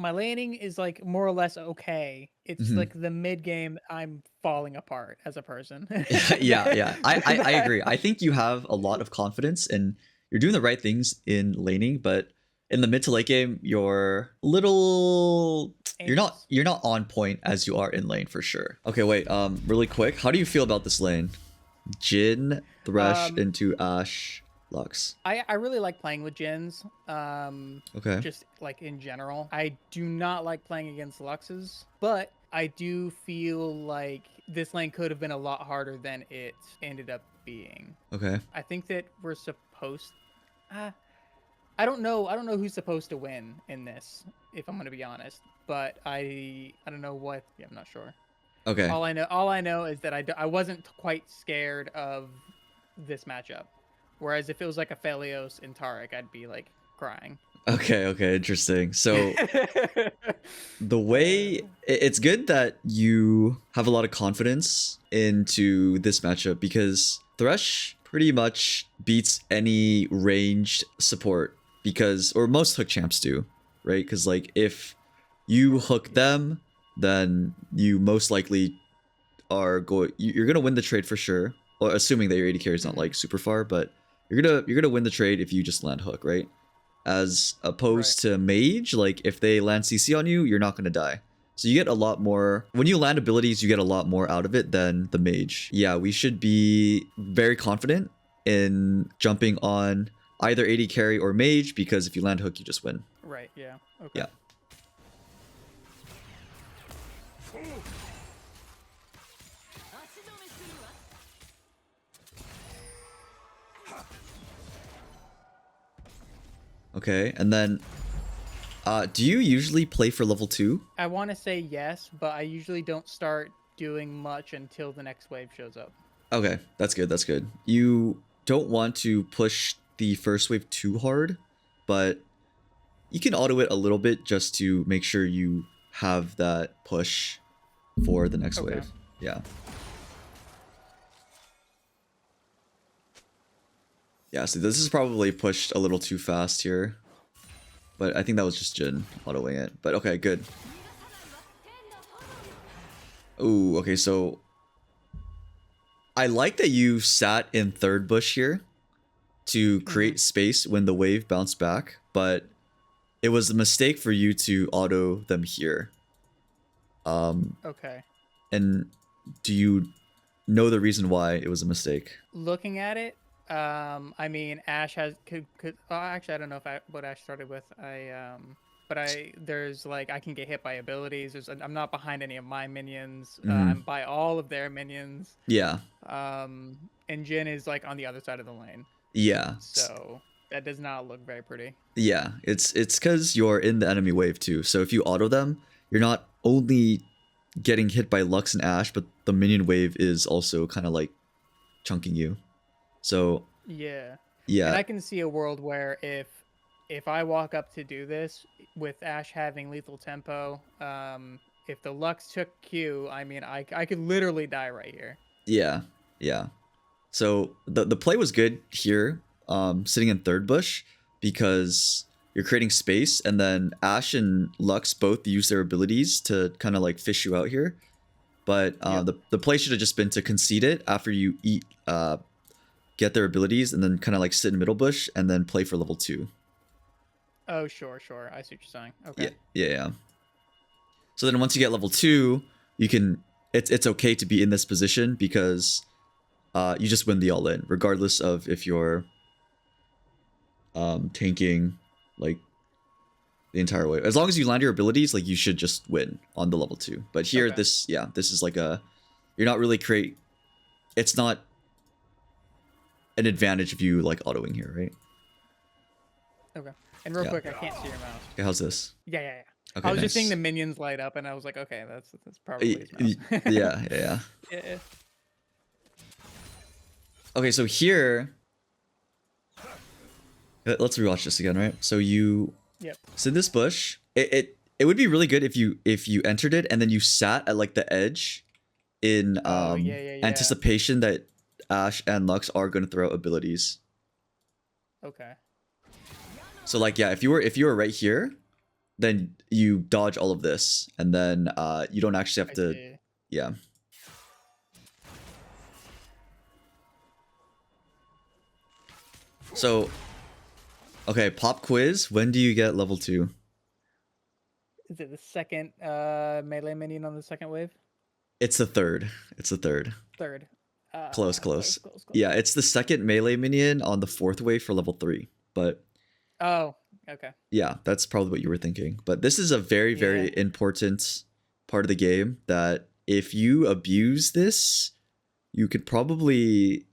my laning is like more or less okay. It's Mhm. like the mid game I'm falling apart as a person. Yeah, yeah. I That- agree. I think you have a lot of confidence and you're doing the right things in laning, but in the mid to late game, you're little Aimless. you're not on point as you are in lane for sure. Okay, wait, really quick. How do you feel about this lane? Jhin, Thresh Um, into Ashe, Lux. I really like playing with Jins. Okay. Just like in general, I do not like playing against Luxes, but I do feel like this lane could have been a lot harder than it ended up being. Okay. I think that we're supposed. Uh, I don't know. I don't know who's supposed to win in this, if I'm going to be honest. But I don't know what. Yeah, I'm not sure. Okay. All I know is that I wasn't quite scared of this matchup. Whereas if it was like a Phelios in Tarek, I'd be like crying. Okay, okay, interesting. So the way uh, it's good that you have a lot of confidence into this matchup because Thresh pretty much beats any ranged support because or most hook champs do, right? Because like if you hook yeah. them, then you most likely are going you're gonna win the trade for sure. Or assuming that your AD carry is not Hmm. like super far, but you're gonna win the trade if you just land hook, right? As Right. opposed to mage, like if they land CC on you, you're not gonna die. So you get a lot more when you land abilities, you get a lot more out of it than the mage. Yeah, we should be very confident in jumping on either AD carry or mage because if you land hook, you just win. Right. Yeah. Okay. Yeah. Okay, and then do you usually play for level 2? I want to say yes, but I usually don't start doing much until the next wave shows up. Okay, that's good. That's good. You don't want to push the first wave too hard, but you can auto it a little bit just to make sure you have that push for the next Okay. wave. Yeah. Yeah, so this is probably pushed a little too fast here. But I think that was just Jin autoing it. But okay, good. Ooh, okay, so I like that you sat in third bush here to Hmm. create space when the wave bounced back, but it was a mistake for you to auto them here. Okay. And do you know the reason why it was a mistake? Looking at it, I mean, Ash has could actually I don't know if what Ash started with. But there's like I can get hit by abilities. I'm not behind any of my minions. Mm-hmm. I'm by all of their minions. Yeah, And Jin is like on the other side of the lane, yeah, so that does not look very pretty. yeah. It's because you're in the enemy wave too. So if you auto them, you're not only getting hit by Lux and Ash, but the minion wave is also kind of like chunking you. So Yeah, and yeah, I can see a world where if I walk up to do this with Ash having lethal tempo, if the Lux took Q, I mean, I could literally die right here. yeah, yeah. So the play was good here, sitting in third bush because you're creating space, and then Ash and Lux both use their abilities to kind of like fish you out here. But Yep. the play should have just been to concede it after you get their abilities, and then kind of like sit in middle bush and then play for level 2. Oh, sure, sure. I see what you're saying. Yeah, Okay. yeah, yeah. So then once you get level 2, you can it's okay to be in this position because you just win the all in, regardless of if you're tanking like the entire way. As long as you land your abilities, like you should just win on the level 2. But here, Okay. this this is like a you're not really create. It's not an advantage of you like autoing here, right? Okay. And real Yeah. quick, I can't see your mouse. Okay, how's this? Yeah, yeah, yeah. I Okay, was just seeing nice. the minions light up, and I was like, okay, that's Y- probably his y- mouse. Yeah, yeah, yeah. Yeah. Okay, so here, let's rewatch this again, right? So you Yep. sit this bush. It would be really good if you entered it and then you sat at like the edge in Oh, yeah, yeah, yeah. anticipation that Ash and Lux are going to throw out abilities. Okay. So like yeah, if you were right here, then you dodge all of this, and then you don't actually have I to. see. Yeah. So, okay, pop quiz. When do you get level 2? Is it the second melee minion on the second wave? It's the third. It's the third. Third. Close, Close, close. close, close. Yeah, it's the second melee minion on the 4th wave for level 3. But Oh, okay. yeah, that's probably what you were thinking. But this is a very, very Yeah. important part of the game that if you abuse this, you could probably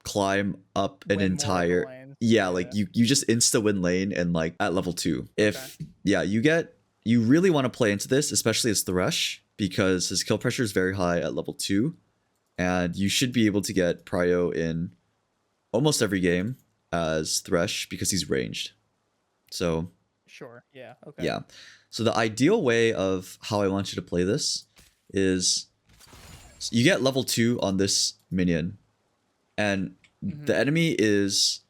climb up an Win more of the entire lanes. yeah, like you just insta win lane and like at level 2. If Okay. yeah, you really want to play into this, especially as Thresh, because his kill pressure is very high at level 2, and you should be able to get Prio in almost every game as Thresh because he's ranged. So Sure. Yeah. Okay. yeah. So the ideal way of how I want you to play this is you get level 2 on this minion, and the enemy is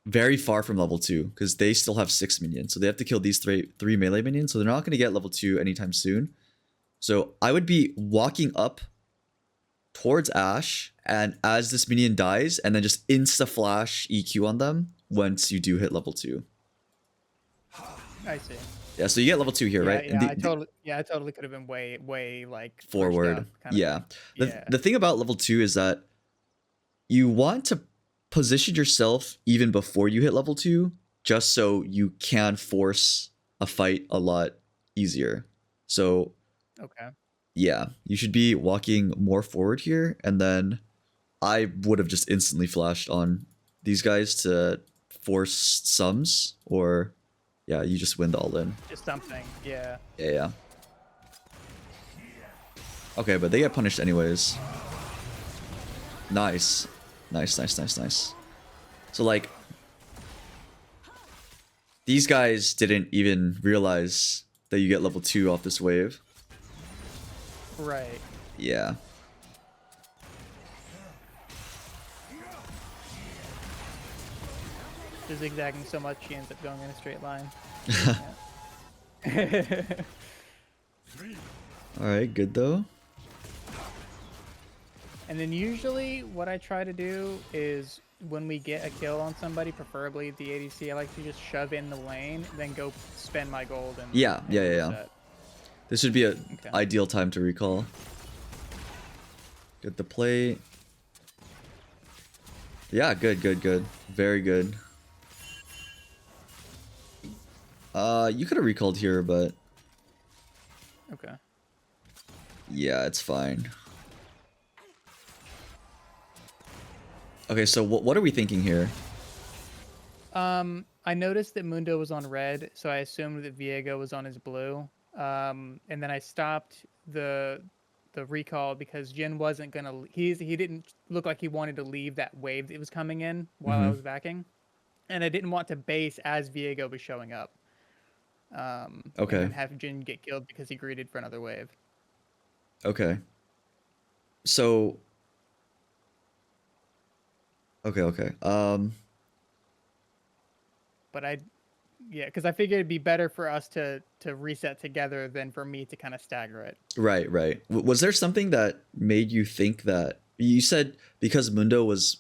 very far from level 2 because they still have 6 minions. So they have to kill these three melee minions. So they're not going to get level 2 anytime soon. So I would be walking up towards Ashe, and as this minion dies, and then just insta flash EQ on them once you do hit level 2. I see. Yeah, so you get level 2 here, Yeah, right? yeah, I totally could have been way like pushed Forward. up, kind of Yeah. thing. Yeah. The thing about level 2 is that you want to position yourself even before you hit level 2, just so you can force a fight a lot easier. So Okay. yeah, you should be walking more forward here, and then I would have just instantly flashed on these guys to force sums, or yeah, you just win the all-in. Just something. Yeah. Yeah. Okay, but they get punished anyways. Nice. Nice. So like, these guys didn't even realize that you get level 2 off this wave. Right. Yeah. Just zigzagging so much, he ends up going in a straight line. Alright, good though. And then usually what I try to do is when we get a kill on somebody, preferably the ADC, I like to just shove in the lane, then go spend my gold and Yeah. reset. This should be a Okay. ideal time to recall. Get the plate. Yeah, good. Very good. You could have recalled here, but Okay. yeah, it's fine. Okay, so what are we thinking here? I noticed that Mundo was on red, so I assumed that Viego was on his blue. And then I stopped the recall because Jin wasn't gonna. He didn't look like he wanted to leave that wave that was coming in while I was backing, and I didn't want to base as Viego was showing up. Okay. And then have Jin get killed because he greeted for another wave. Okay. So. Okay. But yeah, because I figured it'd be better for us to reset together than for me to kind of stagger it. Right. Was there something that made you think that you said because Mundo was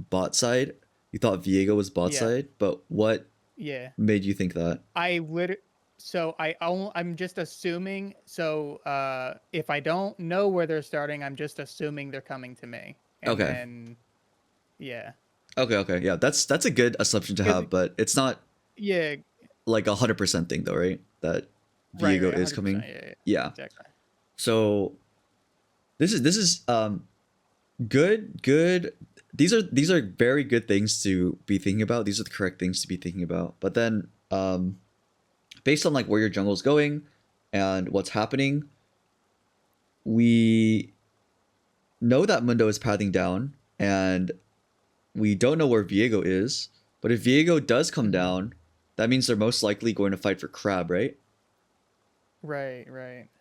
bot side, you thought Viego was bot Yeah. side, but what Yeah. made you think that? I'm just assuming. So if I don't know where they're starting, I'm just assuming they're coming to me. And Okay. Then, yeah. Okay. Yeah, that's a good assumption to have, but it's not Yeah. like 100% thing though, right? That Viego Right, is 100%, coming. Yeah. Yeah. Exactly. So this is good. These are very good things to be thinking about. These are the correct things to be thinking about. But then based on like where your jungle is going and what's happening, we know that Mundo is pathing down, and we don't know where Viego is. But if Viego does come down, that means they're most likely going to fight for Crab, right? Right.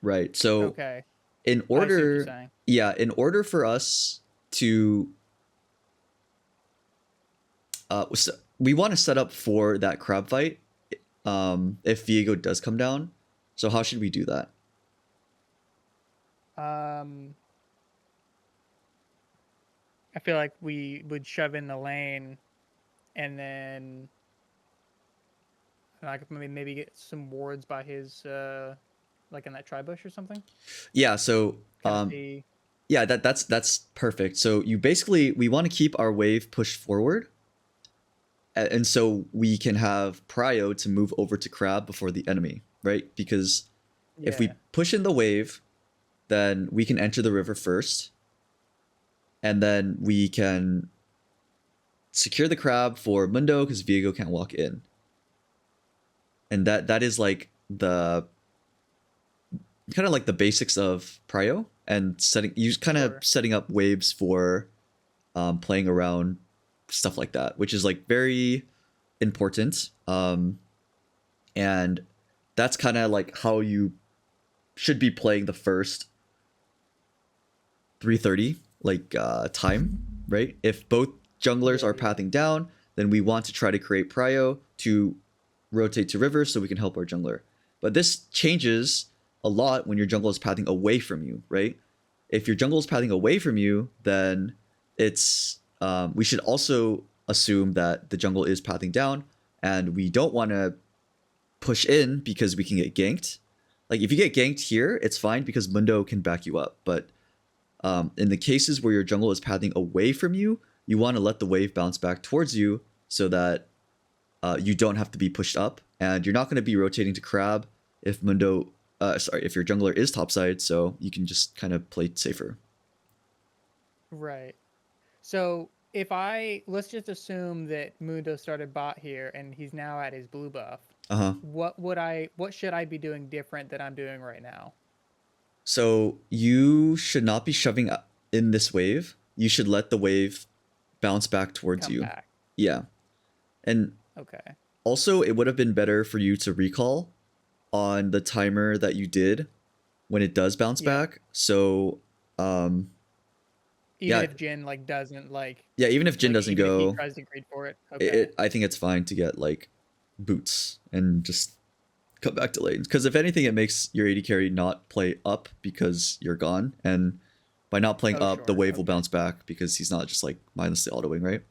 Right. So Okay. in I see what you're order, saying. yeah, in order for us to we want to set up for that Crab fight if Viego does come down. So how should we do that? I feel like we would shove in the lane, and then I could maybe get some wards by his like in that tri bush or something. Yeah, so Kind of see. yeah, that's perfect. So we want to keep our wave pushed forward. And so we can have Prio to move over to Crab before the enemy, right? Because if we Yeah. push in the wave, then we can enter the river first. And then we can secure the crab for Mundo because Viego can't walk in. And that is like the kind of like the basics of Prio and setting up waves for playing around stuff like that, which is like very important. And that's kind of like how you should be playing the first 330 like time, right? If both junglers are pathing down, then we want to try to create Prio to rotate to river so we can help our jungler. But this changes a lot when your jungle is pathing away from you, right? If your jungle is pathing away from you, then it's we should also assume that the jungle is pathing down, and we don't want to push in because we can get ganked. Like if you get ganked here, it's fine because Mundo can back you up. But in the cases where your jungle is pathing away from you, you want to let the wave bounce back towards you so that you don't have to be pushed up, and you're not going to be rotating to Crab if if your jungler is topside, so you can just kind of play safer. Right. So if let's just assume that Mundo started bot here and he's now at his blue buff. What should I be doing different than I'm doing right now? So you should not be shoving in this wave. You should let the wave bounce back towards you. Back. Yeah. And okay. Also, it would have been better for you to recall on the timer that you did when it does bounce back. So even if Jin like doesn't like even if Jin doesn't go, if he tries to greed for it. Okay. I think it's fine to get like boots and just come back to lanes, because if anything, it makes your AD carry not play up because you're gone, and by not playing up, the wave will bounce back because he's not just like mindlessly autoing, right?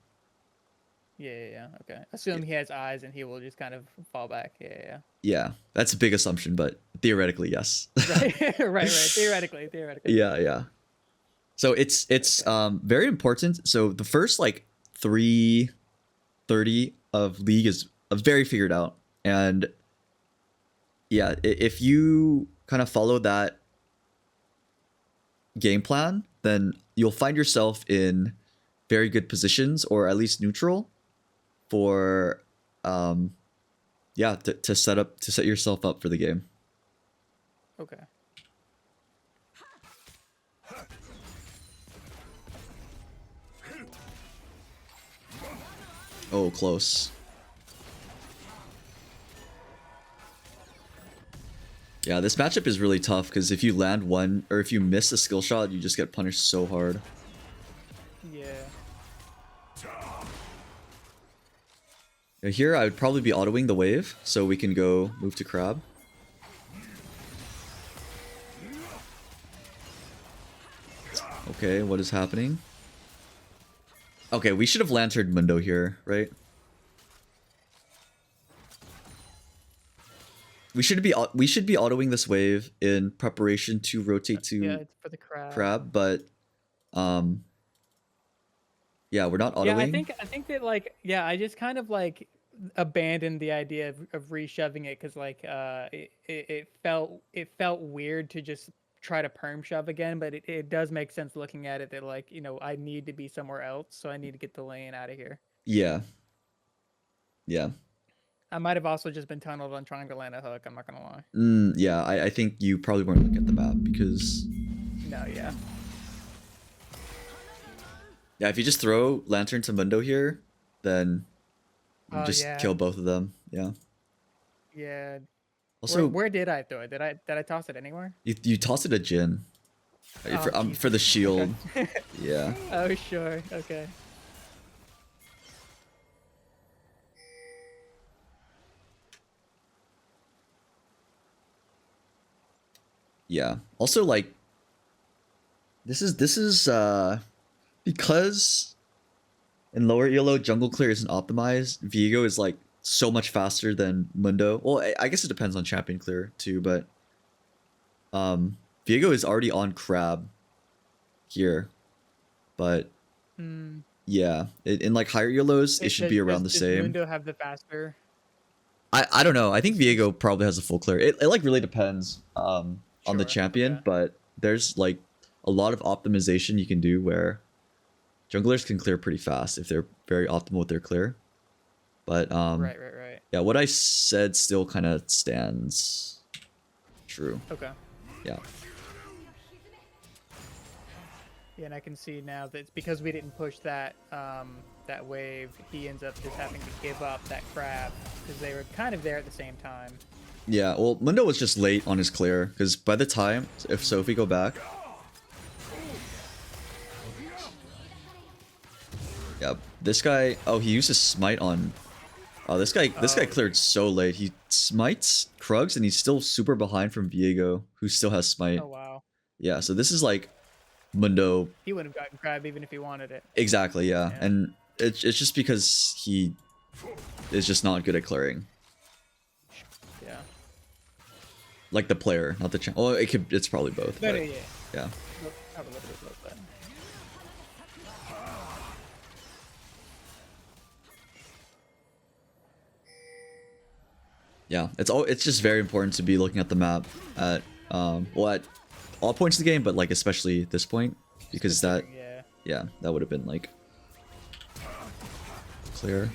Yeah. Okay. Assume he has eyes and he will just kind of fall back. Yeah. Yeah, that's a big assumption, but theoretically, yes. right. Theoretically. Yeah. So it's very important. So the first like 330 of League is very figured out, and yeah, if you kind of follow that game plan, then you'll find yourself in very good positions, or at least neutral, for to set yourself up for the game. Okay. Oh, close. Yeah, this matchup is really tough because if you land one, or if you miss a skill shot, you just get punished so hard. Yeah. Here, I would probably be autoing the wave, so we can go move to Crab. Okay, what is happening? Okay, we should have lanterned Mundo here, right? We should be autoing this wave in preparation to rotate to it's for the crab, but yeah, we're not autoing. Yeah, I think that like I just kind of like abandoned the idea of reshoving it because like it felt weird to just try to perm shove again, but it does make sense looking at it that like, you know, I need to be somewhere else, so I need to get the lane out of here. Yeah. I might have also just been tunneled on trying to land a hook, I'm not gonna lie. Yeah, I think you probably weren't looking at the map because... No, yeah. Yeah, if you just throw Lantern to Mundo here, then you just kill both of them. Yeah. Yeah. Also, where did I throw it? Did I toss it anywhere? You tossed it at Jin. For the shield. Okay. Yeah. Oh, sure. Okay. Yeah. Also, like, this is because in lower elo jungle clear isn't optimized. Viego is like so much faster than Mundo. Well, I guess it depends on champion clear too, but Viego is already on Crab here, but Mm. yeah, in like higher elos, it should be around the Does same. Mundo have the faster? I don't know. I think Is Viego probably has a full clear. It like really depends on the sure. champion, Okay. but there's like a lot of optimization you can do where junglers can clear pretty fast if they're very optimal with their clear. But Right. Right. Right. yeah, what I said still kind of stands true. Okay. Yeah. Yeah, and I can see now that it's because we didn't push that that wave, he ends up just having to give up that crab because they were kind of there at the same time. Yeah, well, Mundo was just late on his clear because by the time, if we go back, yeah, this guy. Oh, he used his smite on. Oh, this guy cleared so late. He smites Krugs and he's still super behind from Viego, who still has smite. Oh wow. Yeah, so this is like Mundo. He wouldn't have gotten crab even if he wanted it. Exactly, yeah. Yeah. And it's just because he is just not good at clearing. Yeah. Like the player, not the champ. Oh, it's probably both. No, But, no, yeah. yeah. Have a little bit of that. Yeah, it's just very important to be looking at the map at well at all points of the game, but like especially this point because that Yeah. that would have been like clear.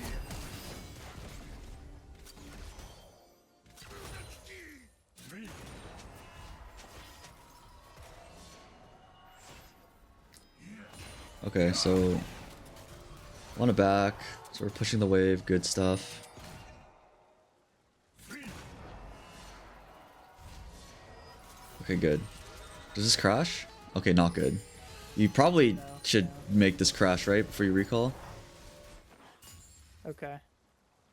Okay, so want it back. So we're pushing the wave, good stuff. Okay, good. Does this crash? Okay, not good. You probably should make this crash, right? Before you recall? Okay.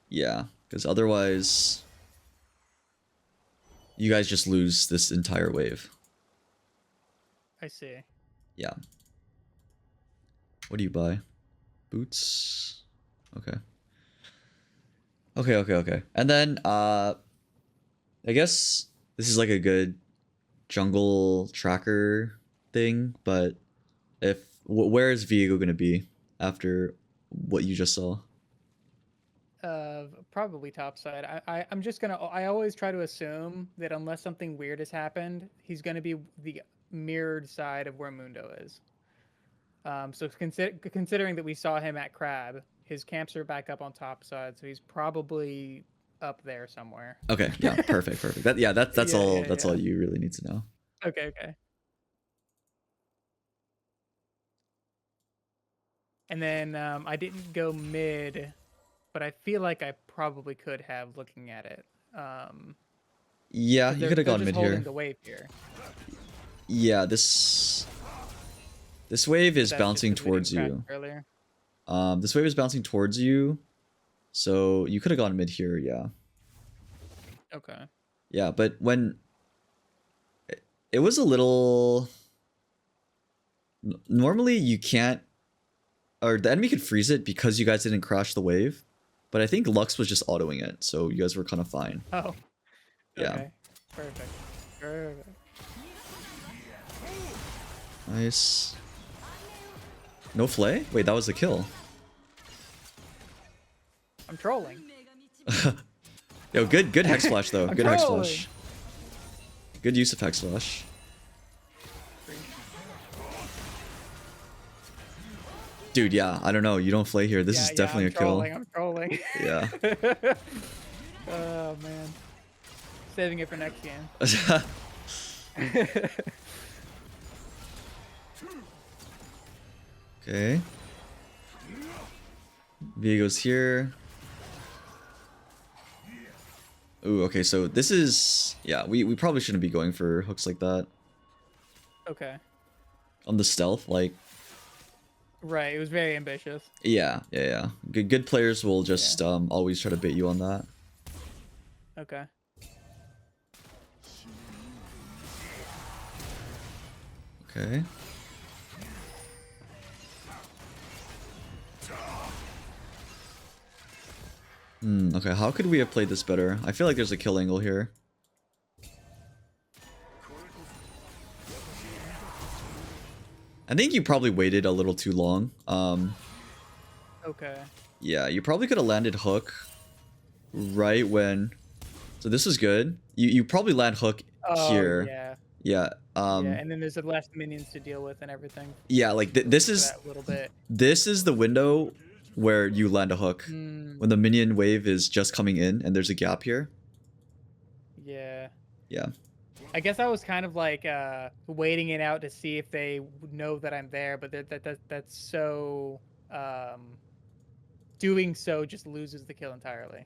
Yeah, because otherwise... you guys just lose this entire wave. I see. Yeah. What do you buy? Boots? Okay. Okay. And then, I guess this is like a good jungle tracker thing, but where is Viego gonna be after what you just saw? Probably topside. I'm just gonna. I always try to assume that unless something weird has happened, he's gonna be the mirrored side of where Mundo is. So considering that we saw him at Crab, his camps are back up on topside, so he's probably up there somewhere. Okay, yeah, perfect. That's Yeah, all. yeah, That's yeah. all you really need to know. Okay. And then I didn't go mid, but I feel like I probably could have looking at it. Yeah, 'Cause you could have they're gone just mid holding here. the wave here. Yeah, this wave is That's just bouncing 'cause we didn't towards crash you. earlier. This wave is bouncing towards you, so you could have gone mid here. Yeah. Okay. Yeah, but when it was a little normally you can't or the enemy could freeze it because you guys didn't crash the wave, but I think Lux was just autoing it, so you guys were kind of fine. Oh. Yeah. Okay. Perfect. Nice. No flay? Wait, that was the kill. I'm trolling. Yo, good hex flash though. I'm Good hex trolling. flash. Good use of hex flash. Dude, yeah, I don't know. You don't flay here. This is definitely a kill. I'm trolling. Yeah. Oh man. Saving it for next game. Okay. Viego's here. Ooh, okay, so this is... yeah, we probably shouldn't be going for hooks like that. Okay. On the stealth, like... Right, it was very ambitious. yeah. Good players will just always try to bait you on that. Okay. Okay. Okay, how could we have played this better? I feel like there's a kill angle here. I think you probably waited a little too long. Okay. Yeah, you probably could have landed hook right when... So this is good. You probably land hook Oh here. yeah. Yeah. Yeah, and then there's the less minions to deal with and everything Yeah, like this for is that little bit. the window where you land a hook. Mm, When the minion wave is just coming in and there's a gap here. yeah. Yeah. I guess I was kind of like waiting it out to see if they know that I'm there, but that's so doing so just loses the kill entirely.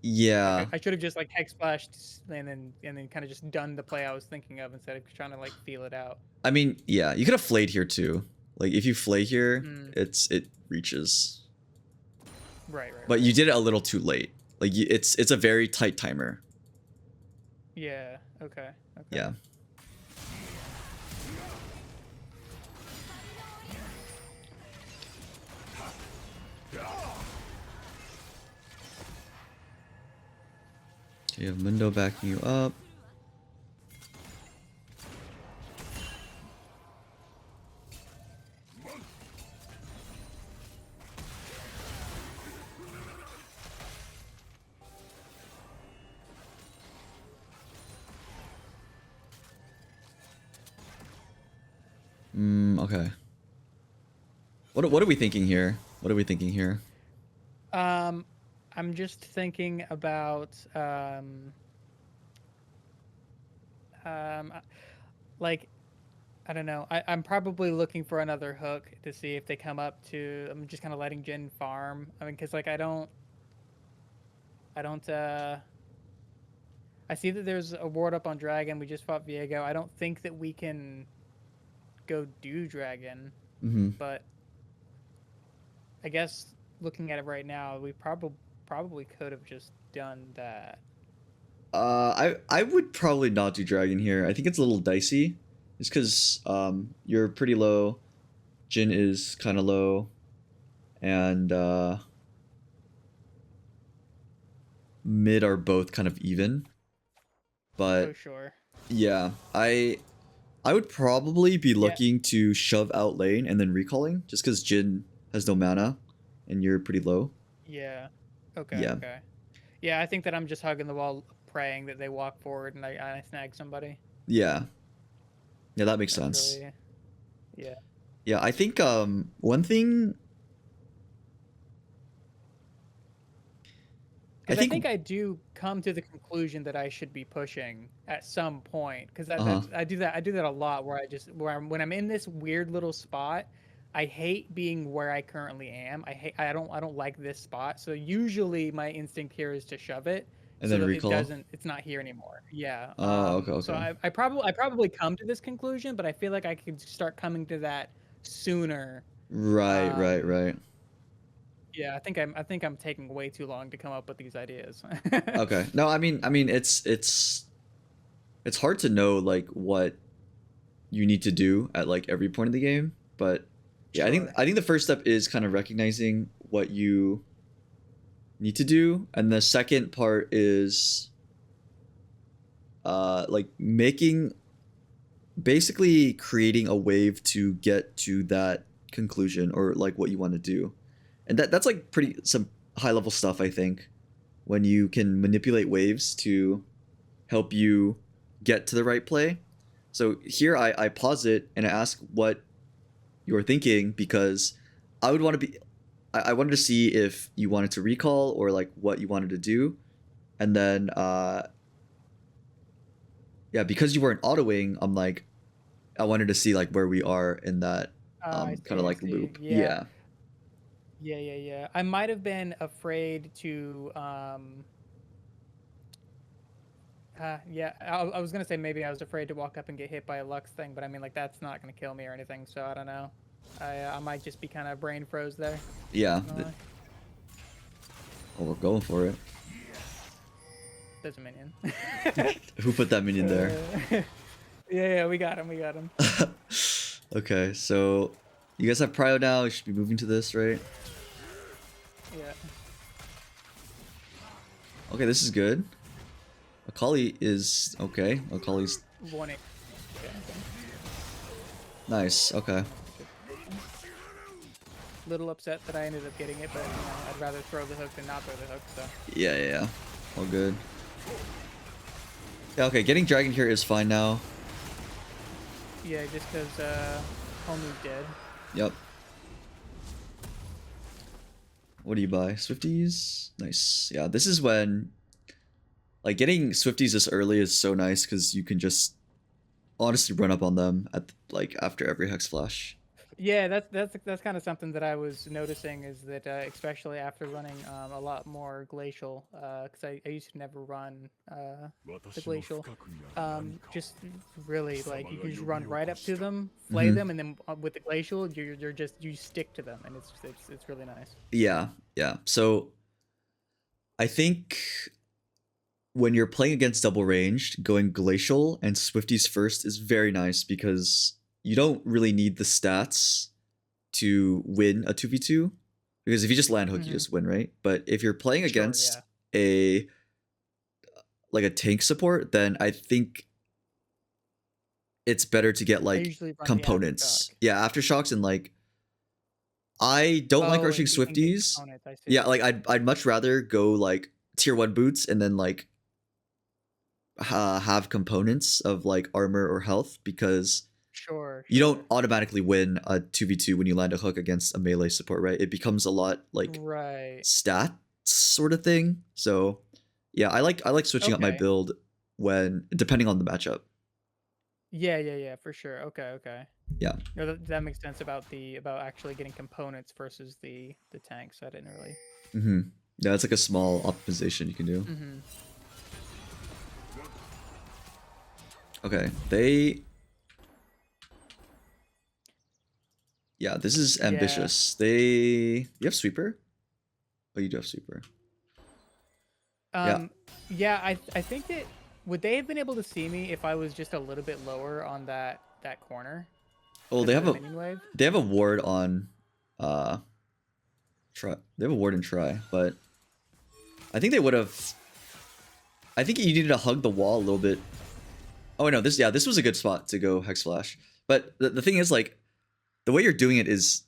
Yeah. Like I should have just like hex splashed and then kind of just done the play I was thinking of instead of trying to like feel it out. I mean, yeah, you could have flayed here too. Like if you flay here, Mm. it reaches. Right. But you did it a little too late. Like it's a very tight timer. Yeah. Okay. Yeah. You have Mundo backing you up. Okay. What are we thinking here? What are we thinking here? I'm just thinking about like I don't know. I'm probably looking for another hook to see if they come up to. I'm just kind of letting Jin farm. I mean, because like I don't. I see that there's a ward up on Dragon. We just fought Viego. I don't think that we can go do Dragon, but I guess looking at it right now, we probably could have just done that. I would probably not do Dragon here. I think it's a little dicey. Just because you're pretty low, Jin is kind of low, and mid are both kind of even. But Oh sure. yeah, I would probably be looking to shove out lane and then recalling, just because Jin has no mana, and you're pretty low. Yeah. Okay. Yeah. Okay. Yeah, I think that I'm just hugging the wall, praying that they walk forward and I snag somebody. Yeah. Yeah, that makes That's sense. really, yeah. Yeah, I think one thing. I think I do come to the conclusion that I should be pushing at some point because I do that a lot where when I'm in this weird little spot, I hate being where I currently am. I don't like this spot. So usually my instinct here is to shove it and so then that recall. it's not here anymore. Yeah. Okay. So I probably come to this conclusion, but I feel like I could start coming to that sooner. Right. Yeah, I think I'm taking way too long to come up with these ideas. Okay. No, I mean it's hard to know like what you need to do at like every point of the game, but yeah, Sure. I think the first step is kind of recognizing what you need to do, and the second part is like basically creating a wave to get to that conclusion or like what you want to do. And that's like some high level stuff, I think, when you can manipulate waves to help you get to the right play. So here I pause it and I ask what you're thinking, because I would want to be I wanted to see if you wanted to recall or like what you wanted to do. And then yeah, because you weren't autoing, I'm like I wanted to see like where we are in that kind of like loop. Yeah. Yeah. I might have been afraid to yeah, I was gonna say maybe I was afraid to walk up and get hit by a Lux thing, but I mean like that's not gonna kill me or anything, so I don't know. I might just be kind of brain froze there. Yeah. Oh, we're going for it. There's a minion. Who put that minion there? Yeah, we got him. We got him. Okay, so you guys have Prio now. You should be moving to this, right? Yeah. Okay, this is good. Akali is okay. Akali's 1-8. Okay. nice. Okay. Little upset that I ended up getting it, but you know, I'd rather throw the hook than not throw the hook. So. Yeah. All good. Yeah, okay, getting Dragon here is fine now. Yeah, just because homie's dead. Yep. What do you buy? Swifties? Nice. Yeah, this is when... Like, getting Swifties this early is so nice because you can just honestly run up on them at like after every Hex Flash. Yeah, that's kind of something that I was noticing is that especially after running a lot more glacial, because I used to never run the glacial. Just really like you can just run right up to them, flay them, and then with the glacial, you're just you stick to them, and it's really nice. Yeah. So I think when you're playing against double ranged, going glacial and Swifties first is very nice because you don't really need the stats to win a 2v2. Because if you just land hook, you just win, right? But if you're playing against a tank support, then I think it's better to get like components. Yeah, aftershocks and like I don't like rushing Swifties. Yeah, like I'd much rather go like tier 1 boots and then like have components of like armor or health because you don't automatically win a 2v2 when you land a hook against a melee support, right? It becomes a lot like stats sort of thing. So yeah, I like switching up my build when depending on the matchup. Yeah, for sure. Okay. Yeah. No, that makes sense about actually getting components versus the tanks. I didn't really. Yeah, it's like a small optimization you can do. Okay, yeah, this is ambitious. You have sweeper? Oh, you do have sweeper. Yeah, I think that would they have been able to see me if I was just a little bit lower on that corner? Oh, they have a ward on try. They have a ward in try, but I think they would have. I think you needed to hug the wall a little bit. Oh no, this was a good spot to go Hex Flash. But the thing is, like, the way you're doing it is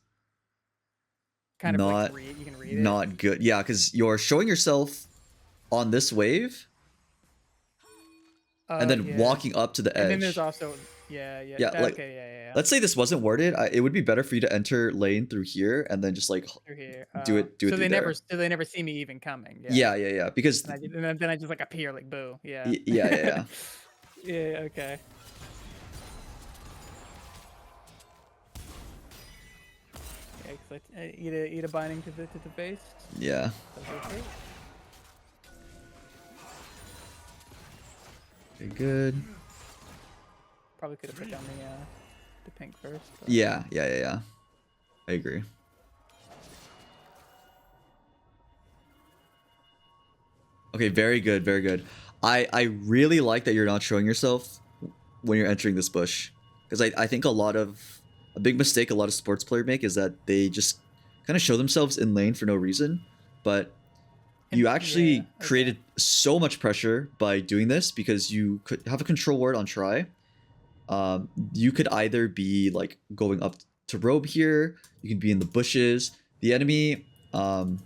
kind of not like you can read it. Not good. Yeah, because you're showing yourself on this wave, and then walking up to the edge. And then there's also Let's say this wasn't warded. It would be better for you to enter lane through here and then just like do it. So they never see me even coming. Yeah. Because and then I just like appear like boo. Yeah. Yeah. Yeah. Okay. Yeah, eat a binding to the face. Yeah. Okay, good. Probably could have put down the pink first. But... Yeah. I agree. Okay, very good. I really like that you're not showing yourself when you're entering this bush. Because I think a big mistake a lot of sports players make is that they just kind of show themselves in lane for no reason. But you actually created so much pressure by doing this because you could have a control ward on try. You could either be like going up to robe here, you can be in the bushes. The enemy can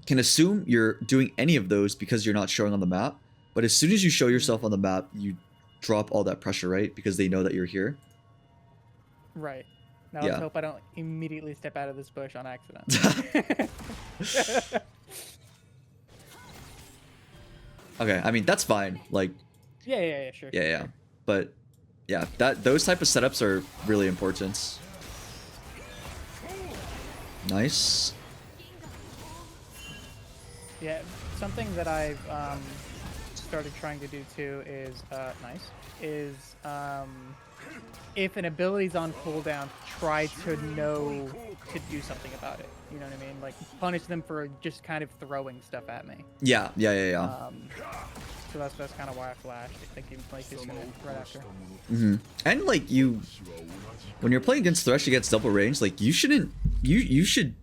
assume you're doing any of those because you're not showing on the map. But as soon as you show yourself on the map, you drop all that pressure, right? Because they know that you're here. Right. Now let's hope I don't immediately step out of this bush on accident. Okay, I mean that's fine. Like Sure. Yeah. But yeah, those type of setups are really important. Nice. Yeah, something that I've started trying to do too is if an ability's on cooldown, try to know to do something about it. You know what I mean? Like punish them for just kind of throwing stuff at me. Yeah. so that's kind of why I flashed. I think he like he's gonna right after. And like when you're playing against Thresh against double range, like you shouldn't, you should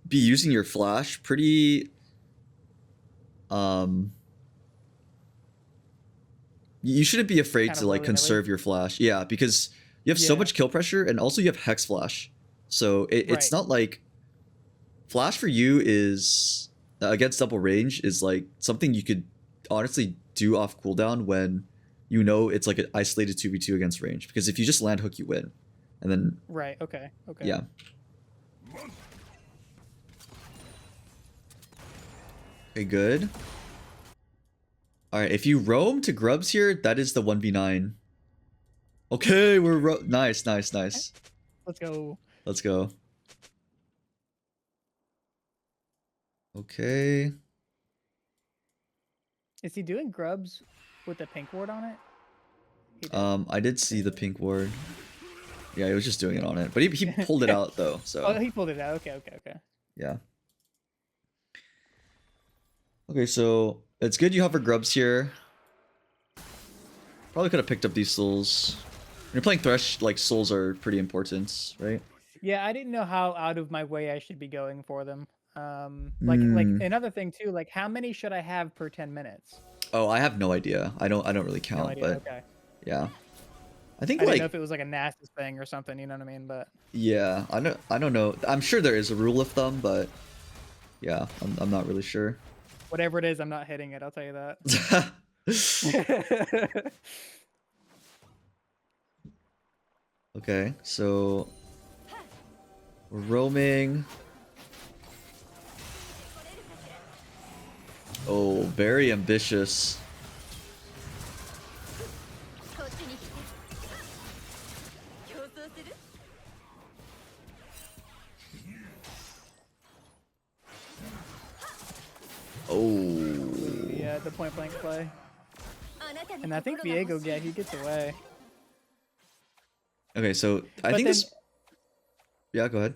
be using your flash pretty. You shouldn't be afraid Kind to of like willy-nilly. conserve your flash, yeah, because you have so much kill pressure, and also you have hex flash, so it's not like flash for you is against double range is like something you could honestly do off cooldown when you know it's like an isolated 2v2 against range, because if you just land hook you win, and then Right. Okay. yeah. Okay, good. All right, if you roam to grubs here, that is the 1v9. Okay, we're nice. Let's go. Let's go. Okay. Is he doing grubs with the pink ward on it? I did see the pink ward. Yeah, he was just doing it on it, but he pulled it out though. So. Oh, he pulled it out. Okay. Yeah. Okay, so it's good you hover grubs here. Probably could have picked up these souls. When you're playing Thresh, like souls are pretty important, right? Yeah, I didn't know how out of my way I should be going for them. Like another thing too, like how many should I have per 10 minutes? Oh, I have no idea. I don't really count, No idea. but Okay. yeah. I think I like didn't know if it was like a Nasus thing or something, you know what I mean? But yeah, I don't know. I'm sure there is a rule of thumb, but yeah, I'm not really sure. Whatever it is, I'm not hitting it, I'll tell you that. Okay, so we're roaming. Oh, very ambitious. Oh. Yeah, the point blank play. And I think Viego, yeah, he gets away. Okay, so I think this. Yeah, go ahead.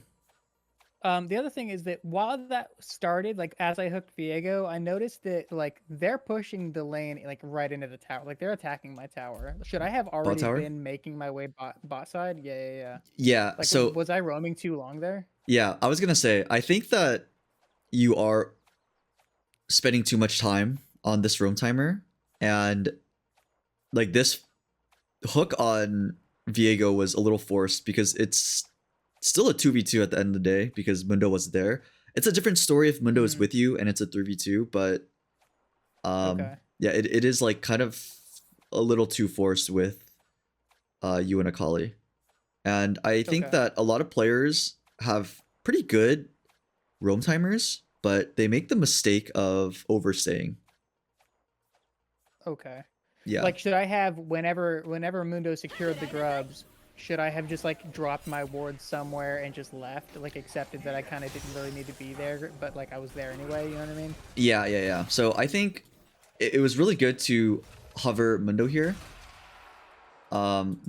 The other thing is that while that started, like as I hooked Viego, I noticed that like they're pushing the lane like right into the tower. Like they're attacking my tower. Should I have already been making my way bot side? Yeah. Yeah. Like, so was I roaming too long there? Yeah, I was gonna say I think that you are spending too much time on this roam timer, and like this hook on Viego was a little forced because it's still a 2v2 at the end of the day because Mundo was there. It's a different story if Mundo is with you and it's a 3v2, but yeah, it is like kind of a little too forced with you and Akali. And I think that a lot of players have pretty good roam timers, but they make the mistake of overstaying. Okay. Yeah. Like, should I have whenever Mundo secured the grubs, should I have just like dropped my ward somewhere and just left, like accepted that I kind of didn't really need to be there, but like I was there anyway, you know what I mean? Yeah. So I think it was really good to hover Mundo here.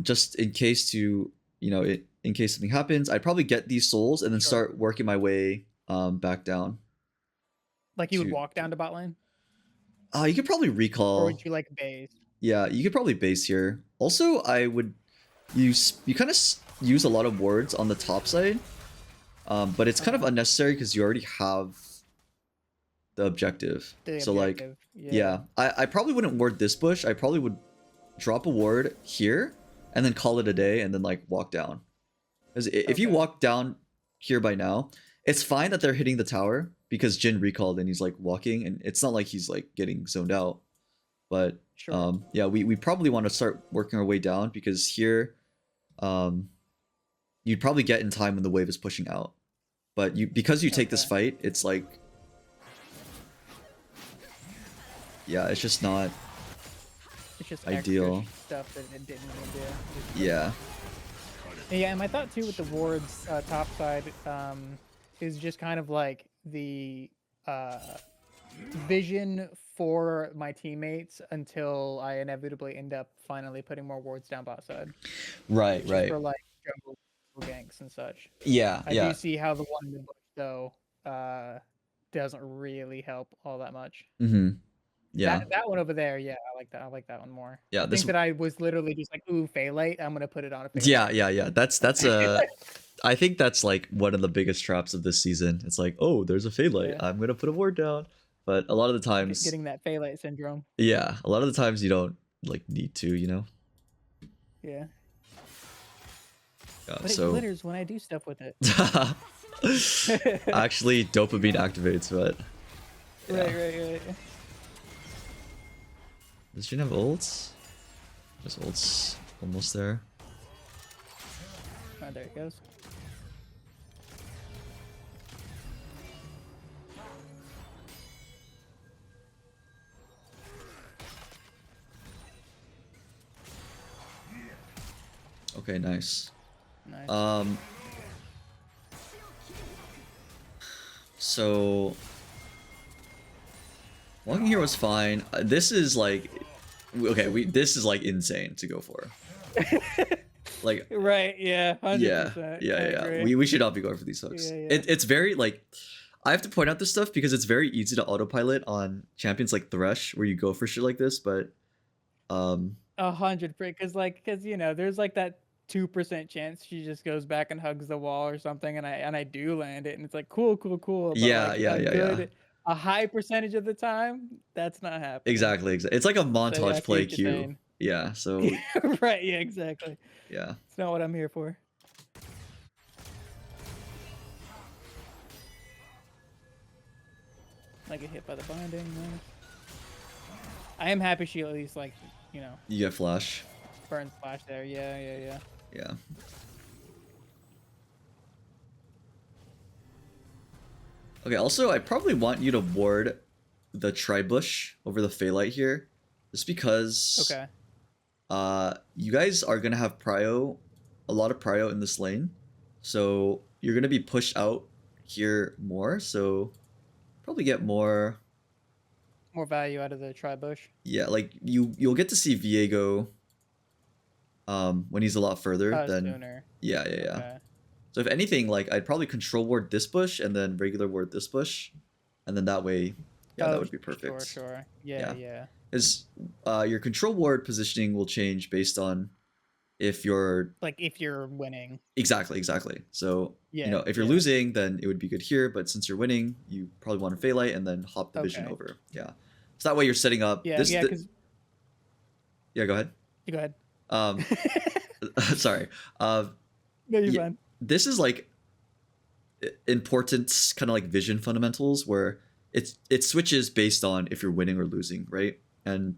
Just in case to, in case something happens, I'd probably get these souls and then start working my way back down. Like you would walk down to bot lane? You could probably recall. Or would you like base? Yeah, you could probably base here. Also, I would you kind of use a lot of wards on the top side, but it's kind of unnecessary because you already have the objective. Like, yeah, I probably wouldn't ward this bush. I probably would drop a ward here and then call it a day and then like walk down. Because if you walk down here by now, it's fine that they're hitting the tower because Jin recalled and he's like walking, and it's not like he's like getting zoned out. But yeah, we probably want to start working our way down because here you'd probably get in time when the wave is pushing out. But because you take this fight, it's like, yeah, it's just not ideal. Stuff that it didn't even do. Yeah. Yeah, and my thought too with the wards top side is just kind of like the vision for my teammates until I inevitably end up finally putting more wards down bot side. Right. For like jungle ganks and such. Yeah. I do see how the one in the bush though doesn't really help all that much. Yeah. That one over there, yeah, I like that. I like that one more. Yeah, I this think that I was literally just like, ooh, Phaelite. I'm gonna put it on a yeah, Phaelite. yeah, yeah. That's a I think that's like one of the biggest traps of this season. It's like, oh, there's a Phaelite. Yeah, I'm gonna put a ward down. But a lot of the times, getting that Phaelite syndrome. yeah, a lot of the times you don't like need to, you know? Yeah, Yeah, but it so glitters when I do stuff with it. actually dopamine activates, but yeah. Right. Does she have ults? There's ults almost there. Oh, there it goes. Okay, nice. Nice. So walking here was fine. This is like, okay, this is like insane to go for. Like, Right, yeah, yeah, 100%. yeah, I yeah. agree. We should not be going for these hooks. Yeah. It's very like, I have to point out this stuff because it's very easy to autopilot on champions like Thresh, where you go for shit like this. But 100%, because you know, there's like that 2% chance she just goes back and hugs the wall or something, and I do land it, and it's like cool. But yeah, like yeah, yeah, yeah. a high percentage of the time, that's not happening. Exactly. It's like a So yeah, I montage see play what you're queue. saying. Yeah. So Right, yeah, exactly. yeah. It's not what I'm here for. I get hit by the binding. Nice. I am happy she at least like, you know, You get flash. burn splash there. Yeah. Yeah. Okay, also, I probably want you to ward the Tribush over the Phaelite here. Just because Okay. you guys are gonna have Prio, a lot of Prio in this lane. So you're gonna be pushed out here more, so probably get more. More value out of the Tribush. Yeah, like you'll get to see Viego when he's a lot further than. Sooner. Yeah. Okay. So if anything, like I'd probably control ward this bush and then regular ward this bush, and then that way, yeah, that would be perfect. Sure. Yeah. Is your control ward positioning will change based on if you're Like if you're winning. exactly. So Yeah. you know, if you're losing, then it would be good here. But since you're winning, you probably want to Phaelite and then hop the vision over. Yeah. So that way you're setting up. Yeah. Yeah. Yeah. Go ahead. You go ahead. Sorry. No, you're fine. This is like important kind of like vision fundamentals where it switches based on if you're winning or losing, right? And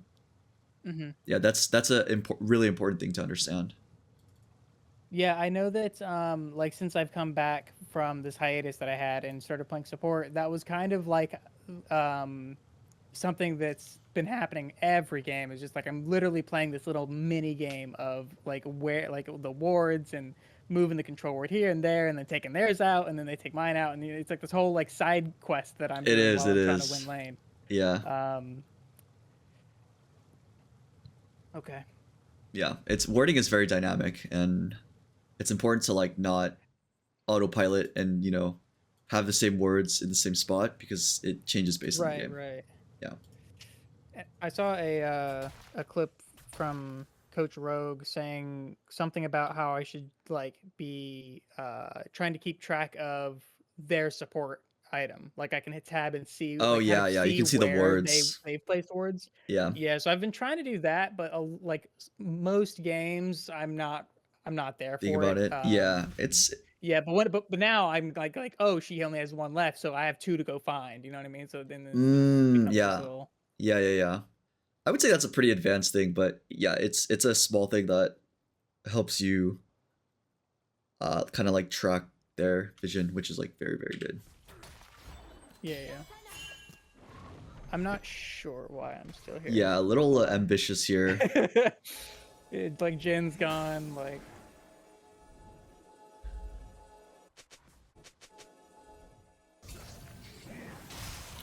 yeah, that's a really important thing to understand. Yeah, I know that like since I've come back from this hiatus that I had and started playing support, that was kind of like something that's been happening every game. Is just like I'm literally playing this little mini game of like where like the wards and moving the control ward here and there and then taking theirs out and then they take mine out and it's like this whole like side quest that I'm doing while I'm trying to win lane. Yeah. Okay. Yeah, its wording is very dynamic and it's important to like not autopilot and, you know, have the same words in the same spot because it changes based on the game. Right. Yeah. I saw a clip from Coach Rogue saying something about how I should like be trying to keep track of their support item. Like I can hit tab and see. Oh like, yeah, you can see the words. They've placed words. Yeah. So I've been trying to do that, but like most games, I'm not there Think for about it. Yeah, but now I'm like oh, she only has one left, so I have two to go find. You know what I mean? So then yeah. I would say that's a pretty advanced thing, but yeah, it's a small thing that helps you kind of like track their vision, which is like very, very good. Yeah. I'm not sure why I'm still here. Yeah, a little ambitious here. It's like Jin's gone, like.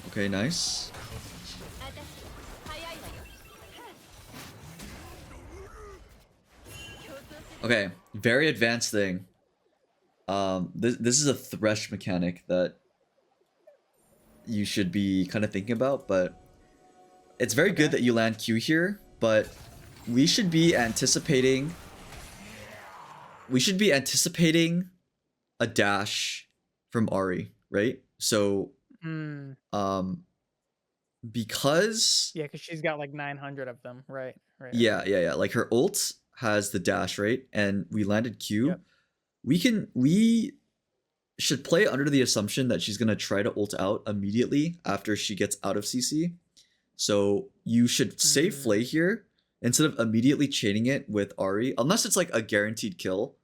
Okay, nice. Okay, very advanced thing. This is a Thresh mechanic that you should be kind of thinking about, but It's very good that you land Q here, but we should be anticipating. We should be anticipating a dash from Ari, right? So, Mm. because Yeah, because she's got like 900 of them. Right. Right. yeah, Okay. yeah, yeah, like her ult has the dash, right? And we landed Q. Yep. We should play under the assumption that she's gonna try to ult out immediately after she gets out of CC. So you should save Mm. Flay here instead of immediately chaining it with Ari, unless it's like a guaranteed kill.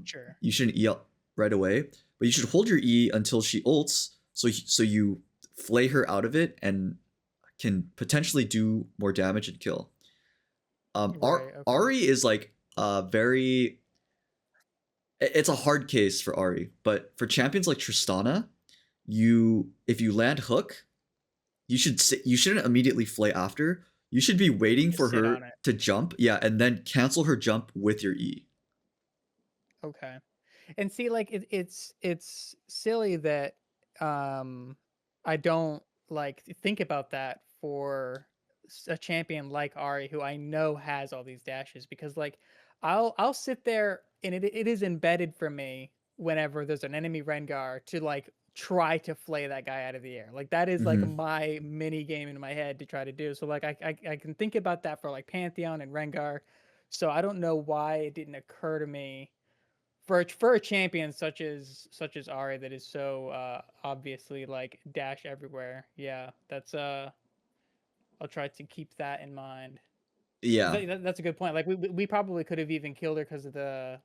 Sure. You shouldn't E up right away, but you should hold your E until she ults, so you flay her out of it and can potentially do more damage and kill. Right. Okay. Ari is like very. It's a hard case for Ari, but for champions like Tristana, if you land hook, you shouldn't immediately flay after. You should be waiting Just for sit on her it. to jump, yeah, and then cancel her jump with your E. Okay. And see, like it's silly that I don't like think about that for a champion like Ari, who I know has all these dashes, because like I'll sit there and it is embedded for me whenever there's an enemy Rengar to like try to flay that guy out of the air. Like that is like Mm-hmm. my mini game in my head to try to do. So like I can think about that for like Pantheon and Rengar. So I don't know why it didn't occur to me for a champion such as Ari that is so obviously like dash everywhere. Yeah, that's I'll try to keep that in mind. 'Cause Yeah, that's a good point. Like we probably could have even killed her because of the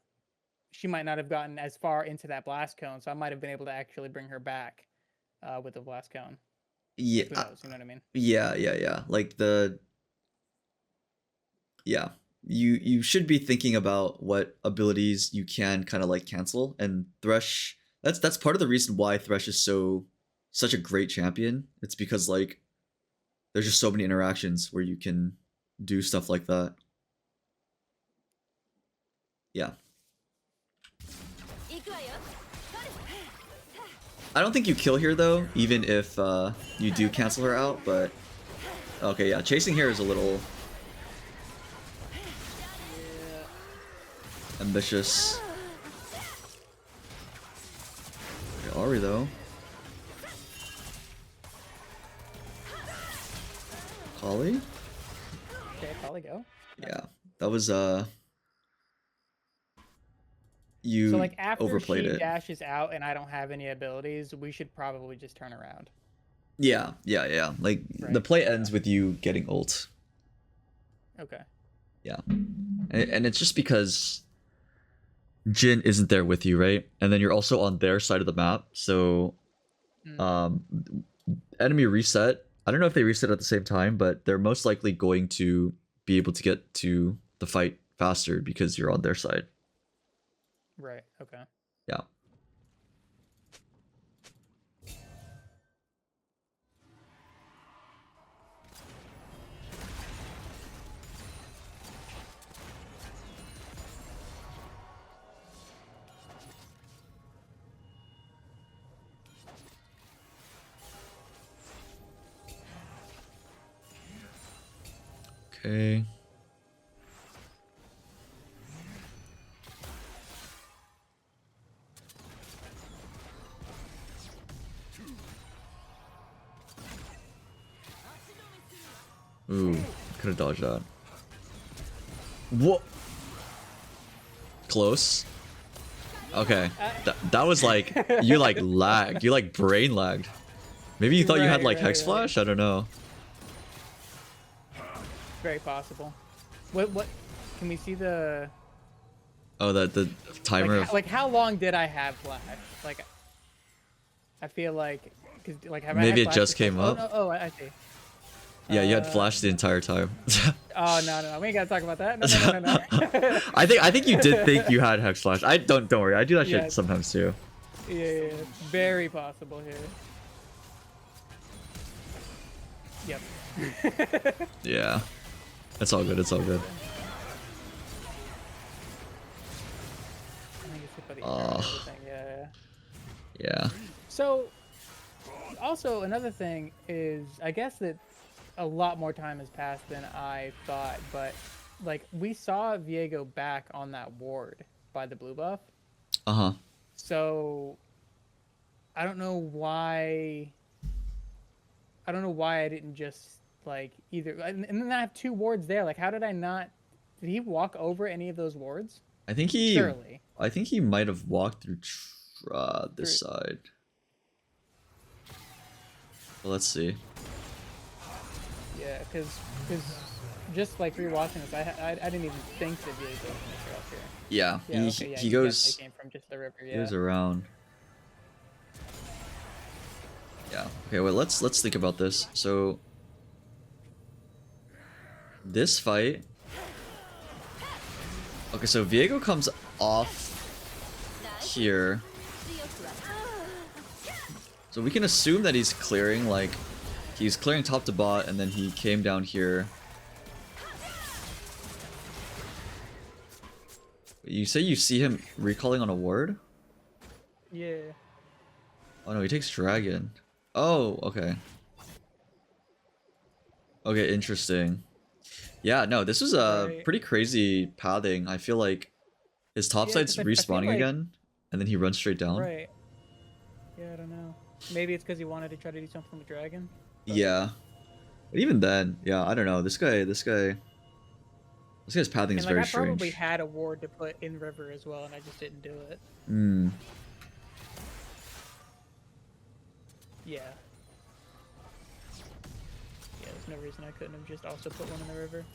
she might not have gotten as far into that blast cone, so I might have been able to actually bring her back with the blast cone. Like who yeah, knows? You know what I mean? yeah. Like yeah, you should be thinking about what abilities you can kind of like cancel, and Thresh. That's part of the reason why Thresh is such a great champion. It's because like there's just so many interactions where you can do stuff like that. Yeah. I don't think you kill here though, even if you do cancel her out, but okay, yeah, chasing here is a little ambitious. Okay, Ari though. Holly? Okay, probably go. Yeah. That was So you like after overplayed she it. dashes out and I don't have any abilities, we should probably just turn around. Yeah. Like the Right. play ends with you getting ult. Okay. Yeah. And it's just because Jin isn't there with you, right? And then you're also on their side of the map, so Mm. enemy reset. I don't know if they reset at the same time, but they're most likely going to be able to get to the fight faster because you're on their side. Right. Okay. Yeah. Okay. Ooh, could have dodged that. What? Close. Okay, that was like you like lagged. You like brain lagged. Maybe you thought you had like Hex Right. Flash. I don't know. Very possible. What? Can we see the Oh, the timer of like how long did I have flash? Like, I feel like because like have I maybe had it flash just before? came Oh up. no! Oh, I see. Yeah, you had Flash the entire time. Oh no! We ain't gotta talk about that. No. I think you did think you had Hex Flash. I don't worry. I do that Yeah. shit sometimes too. Yeah. Very possible here. Yep. Yeah, it's all good. It's all good. I think it's hit by the air and everything. Yeah. Yeah. So, also another thing is, I guess that a lot more time has passed than I thought, but like we saw Viego back on that ward by the blue buff. Uh-huh. So I don't know why. I don't know why I didn't just like either. And then I have two wards there. Like, how did I not? Did he walk over any of those wards? I think he Surely. I think he might have walked through Through, this side. Well, let's see. yeah, because just like rewatching this, I didn't even think that Viego was gonna show up here. Yeah, Yeah, okay, yeah, he definitely goes came from just the river. he Yeah. goes around. Yeah. Okay, well, let's think about this. So this fight. Okay, so Viego comes off here. So we can assume that he's clearing, like, he's clearing top to bot, and then he came down here. You say you see him recalling on a ward? Yeah. Oh no, he takes dragon. Oh, okay. Okay, interesting. Yeah, no, this was a Right. pretty crazy pathing. I feel like his top Yeah, side's 'cause I feel respawning like, again, and then he runs straight down. right. Yeah, I don't know. Maybe it's because he wanted to try to do something with dragon. But... Yeah. But even then, yeah, I don't know. This guy's pathing And is like very I probably strange. had a ward to put in river as well, and I just didn't do it. Hmm. Yeah. Yeah, there's no reason I couldn't have just also put one in the river.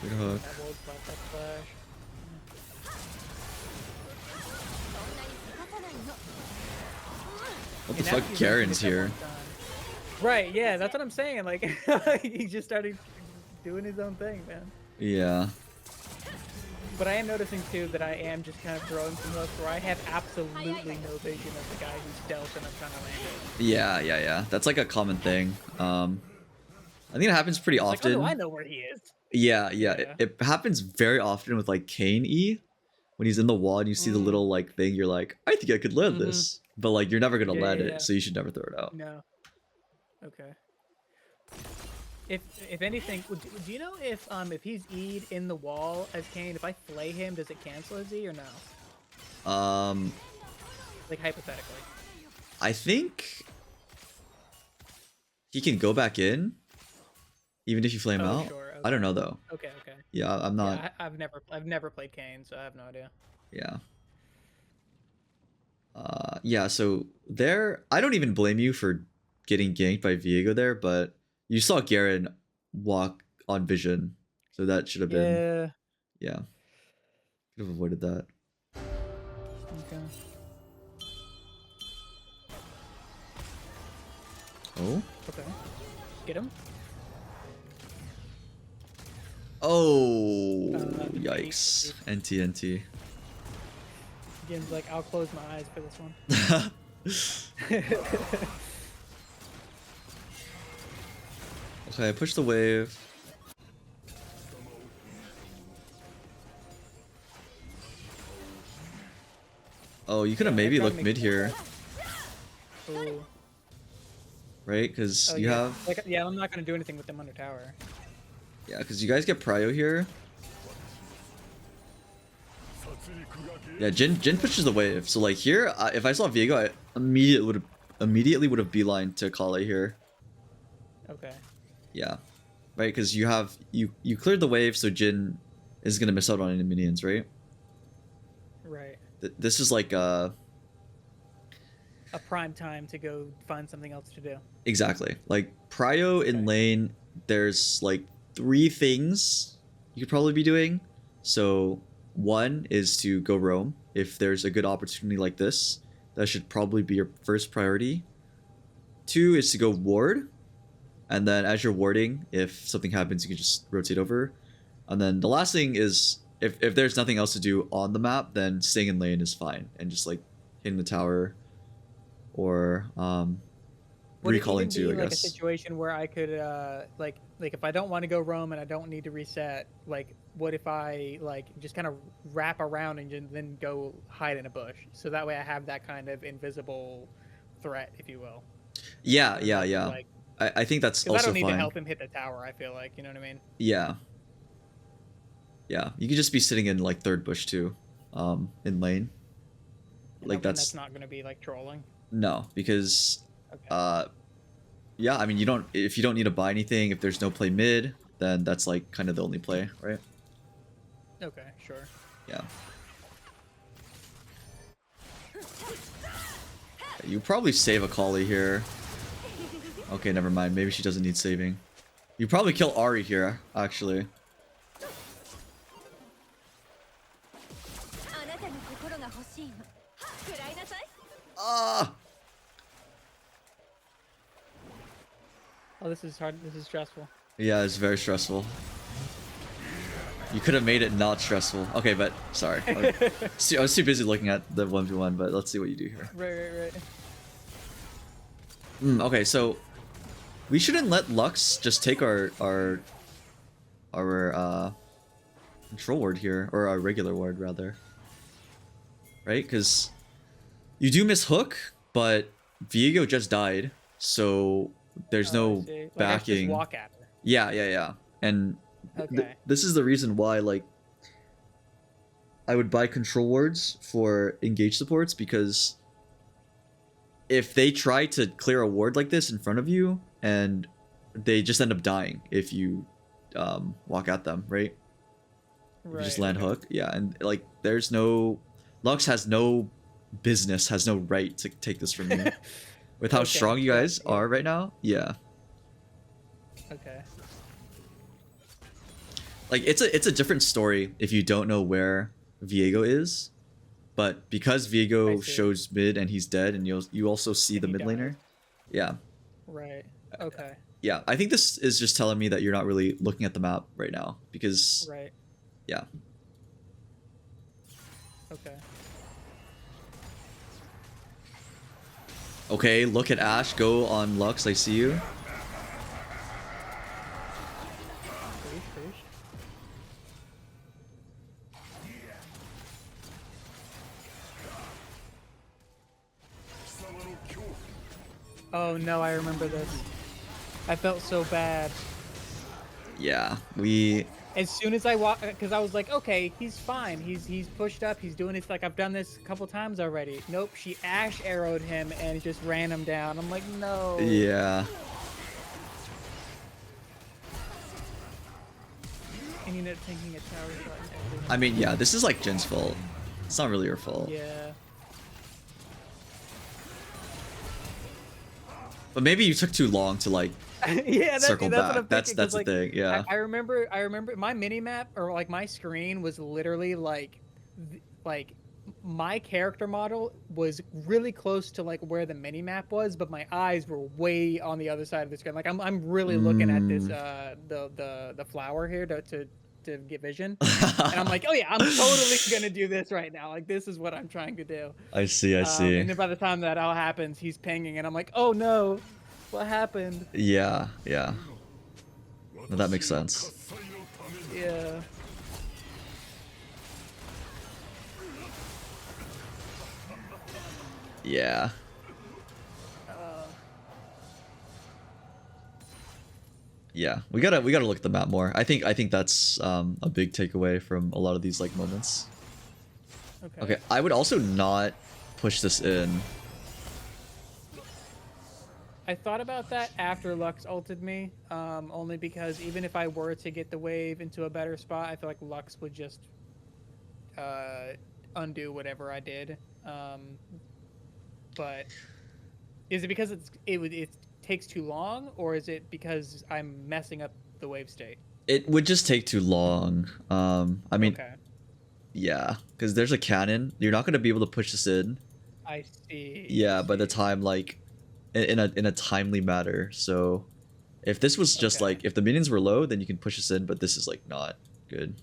Good hook. That ward blocked that flash. What the And now fuck? he's gonna Garen's get that here. one done. Right, yeah, that's what I'm saying. Like, he just started doing his own thing, man. Yeah. But I am noticing too that I am just kind of throwing some hooks where I have absolutely no vision of the guy who's stealth and I'm trying to land it. Yeah. That's like a common thing. I think it happens pretty It's often. like, oh, no, I know where he is. Yeah. Yeah. It happens very often with like Kane E. When he's in the wall and you see the little like thing, you're like, I think I could land this. But like you're never gonna land it, so you should never throw it out. No. Okay. If anything, do you know if he's E'd in the wall as Kane, if I flay him, does it cancel his E or no? Like hypothetically. I think he can go back in, even if you flame out. Sure, okay. I don't know though. Okay. Yeah, I'm not. Yeah, I've never played Kane, so I have no idea. Yeah. Yeah. So there, I don't even blame you for getting ganked by Viego there, but you saw Garen walk on vision, so that should have been. Yeah. Could have avoided that. Okay. Oh. Okay. Get him. Oh. Yikes. Yikes. NT. Again, like, I'll close my eyes for this one. Okay, push the wave. Oh, you could have maybe looked mid here, Ooh. right? Because you yeah. have... Like, yeah, I'm not going to do anything with them under tower. Yeah, because you guys get Prio here. Yeah, Jin pushes the wave. So like here, if I saw Viego, I immediately would have beeline to Kale here. Okay. Yeah, right, because you have you cleared the wave, so Jin is gonna miss out on any minions, right? Right. This is like a prime time to go find something else to do. Exactly. Like Prio in lane, there's like 3 things you could probably be doing. So one is to go roam. If there's a good opportunity like this, that should probably be your first priority. 2 is to go ward. And then as you're warding, if something happens, you can just rotate over. And then the last thing is, if there's nothing else to do on the map, then staying in lane is fine. And just like hitting the tower or Would it recalling even to, be I like a guess. situation where I could like if I don't want to go roam and I don't need to reset, like what if I like just kind of wrap around and then go hide in a bush, so that way I have that kind of invisible threat, if you will. Yeah, Or is yeah, that too yeah. like, I think that's because I also don't need to fine. help him hit the tower, I feel like, you know what I mean? Yeah. Yeah. You could just be sitting in like third bush too. In lane. Like And that's that's not going to be like trolling. no, because Okay. uh yeah, I mean you don't if you don't need to buy anything, if there's no play mid, then that's like kind of the only play, right? Okay, sure. Yeah. You probably save a Kali here. Okay, never mind. Maybe she doesn't need saving. You probably kill Ari here, actually. Ah! Oh, this is hard. This is stressful. Yeah, it's very stressful. You could have made it not stressful. Okay, but sorry. I was too busy looking at the 1v1, but let's see what you do here. Right. Okay, so we shouldn't let Lux just take our control ward here, or our regular ward rather. Right? Because you do miss hook, but Viego just died, so there's no I see. Like, I should just backing. walk at her. Yeah. And Okay. this is the reason why, like, I would buy control wards for engage supports, because if they try to clear a ward like this in front of you, and they just end up dying if you walk at them, right? If you just land hook, yeah, and like there's no Lux has no business, has no right to take this from you. With how strong you guys are right now, yeah. Okay. Like it's a different story if you don't know where Viego is, but because Viego shows mid and he's dead, and you also see the mid laner, yeah. Right. Okay. Yeah, I think this is just telling me that you're not really looking at the map right now, because Right. yeah. Okay. Okay, look at Ashe go on Lux. I see you. Oh no, I remember this. I felt so bad. Yeah, we. As soon as I walk, because I was like, okay, he's fine. He's pushed up. He's doing this. Like, I've done this a couple times already. Nope, she Ashe arrowed him and just ran him down. I'm like, no. Yeah. And you end up taking a tower shot. I mean, yeah, this is like Jin's fault. It's not really your fault. Yeah. But maybe you took too long to like yeah, circle that's back. what I'm That's thinking, the like, thing. Yeah. I remember my mini map, or like my screen was literally like my character model was really close to like where the mini map was, but my eyes were way on the other side of the screen. Like I'm really looking at this the flower here to get vision, and I'm like, oh yeah, I'm totally gonna do this right now. Like this is what I'm trying to do. I see. And then by the time that all happens, he's pinging, and I'm like, oh no, what happened? Yeah. No, that makes sense. Yeah. Yeah. Yeah, we gotta look at the map more. I think that's a big takeaway from a lot of these like moments. Okay, I would also not push this in. I thought about that after Lux ulted me, only because even if I were to get the wave into a better spot, I feel like Lux would just undo whatever I did. But is it because it takes too long, or is it because I'm messing up the wave state? It would just take too long. I mean, yeah, because there's a cannon. You're not gonna be able to push this in. I see. Yeah, by the time like in a timely manner. So if this was just like if the minions were low, then you can push this in. But this is like not good.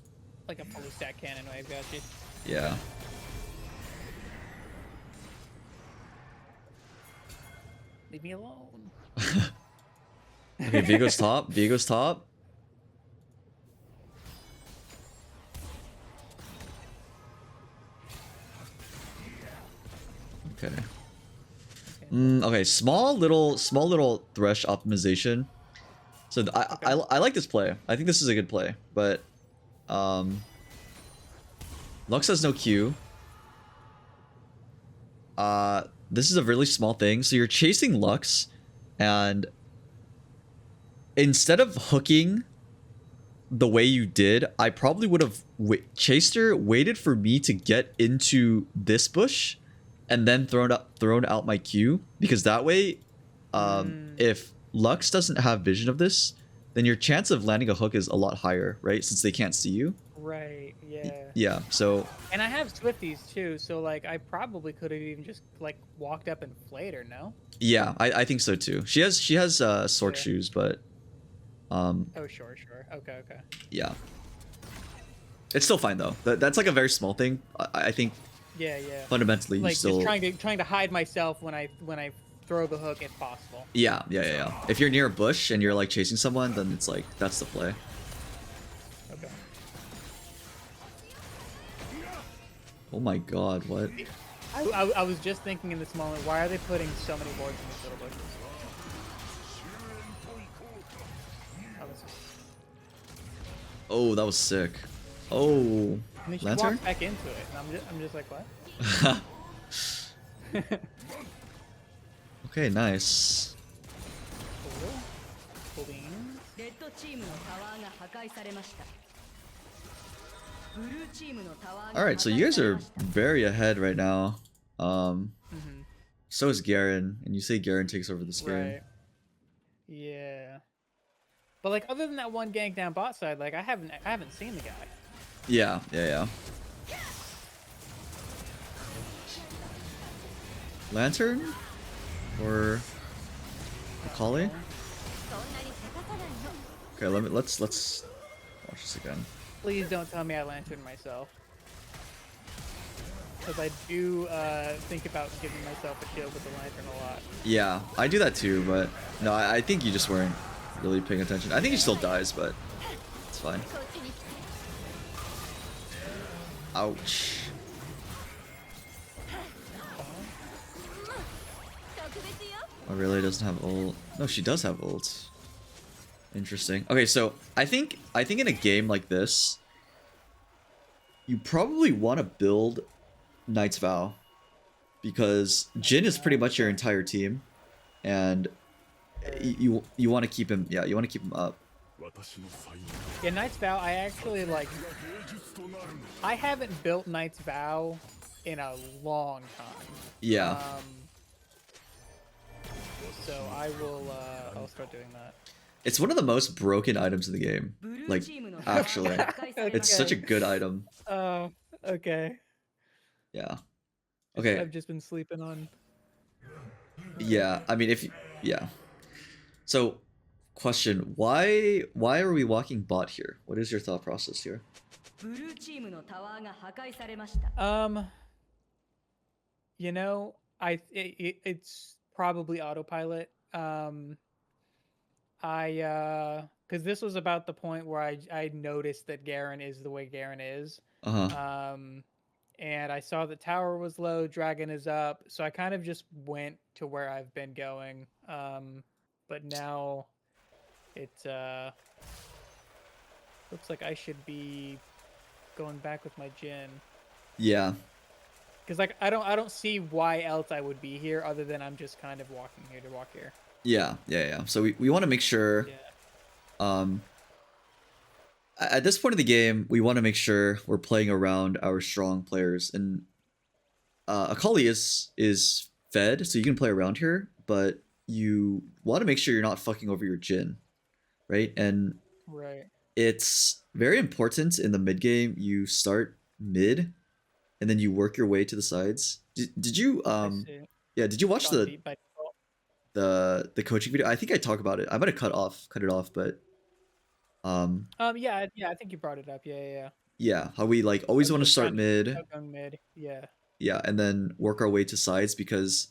Like a fully stacked cannon wave, got you. Yeah. Leave me alone. Okay, Vigo's top. Vigo's top. Okay. Okay, small little Thresh optimization. So I like this play. I think this is a good play, but Lux has no Q. This is a really small thing. So you're chasing Lux, and instead of hooking the way you did, I probably would have chased her, waited for me to get into this bush, and then thrown out my Q, because that way, if Lux doesn't have vision of this, then your chance of landing a hook is a lot higher, right? Since they can't see you. Right. Yeah. Yeah. So. And I have Swifties too, so like I probably could have even just like walked up and flayed her. No. Yeah, I think so too. She has Sork shoes, but. Oh sure. Okay. Yeah. It's still fine though. That's like a very small thing. I think. Yeah. Fundamentally, like you still just trying to hide myself when I throw the hook if possible. Yeah. If you're near a bush and you're like chasing someone, then it's like that's the play. Okay. Oh my god, what? I was just thinking in this moment, why are they putting so many boards in these little bushes? Oh, that was sick. Oh, and then she lantern? walked back into it, and I'm just like, what? Okay, nice. Cool beans. All right, so you guys are very ahead right now. So is Garen, and you say Garen takes over this game. Right. Yeah. But like, other than that one gank down bot side, like I haven't seen the guy. Yeah. Lantern or Akali? Okay, let's watch this again. Please don't tell me I lanterned myself, because I do think about giving myself a shield with the lantern a lot. Yeah, I do that too, but no, I think you just weren't really paying attention. I think he still dies, but it's fine. Ouch. Oh, really doesn't have ult. No, she does have ult. Interesting. Okay, so I think in a game like this, you probably want to build Knight's Vow, because Jhin is pretty much your entire team, and you want to keep him. Yeah, you want to keep him up. Yeah, Knight's Vow, I actually like. I haven't built Knight's Vow in a long time. Yeah. So I will. I'll start doing that. It's one of the most broken items in the game. Like, actually, it's such a good item. Oh, okay. Yeah. Okay. I've just been sleeping on. Yeah, I mean, yeah. So, question: Why are we walking bot here? What is your thought process here? You know, it's probably autopilot. Because this was about the point where I noticed that Garen is the way Garen is. And I saw the tower was low, dragon is up, so I kind of just went to where I've been going. But now it looks like I should be going back with my Jhin. Yeah. Because like I don't see why else I would be here other than I'm just kind of walking here to walk here. Yeah. So we want to make sure. Yeah. At this point of the game, we want to make sure we're playing around our strong players, and Akali is fed, so you can play around here, but you want to make sure you're not fucking over your Jhin, right? And it's very important in the mid game you start mid, and then you work your way to the sides. Did you did you watch the coaching video? I think I talk about it. I might have cut it off, but yeah, I think you brought it up. Yeah, how we like always want to start mid. Yeah, and then work our way to sides, because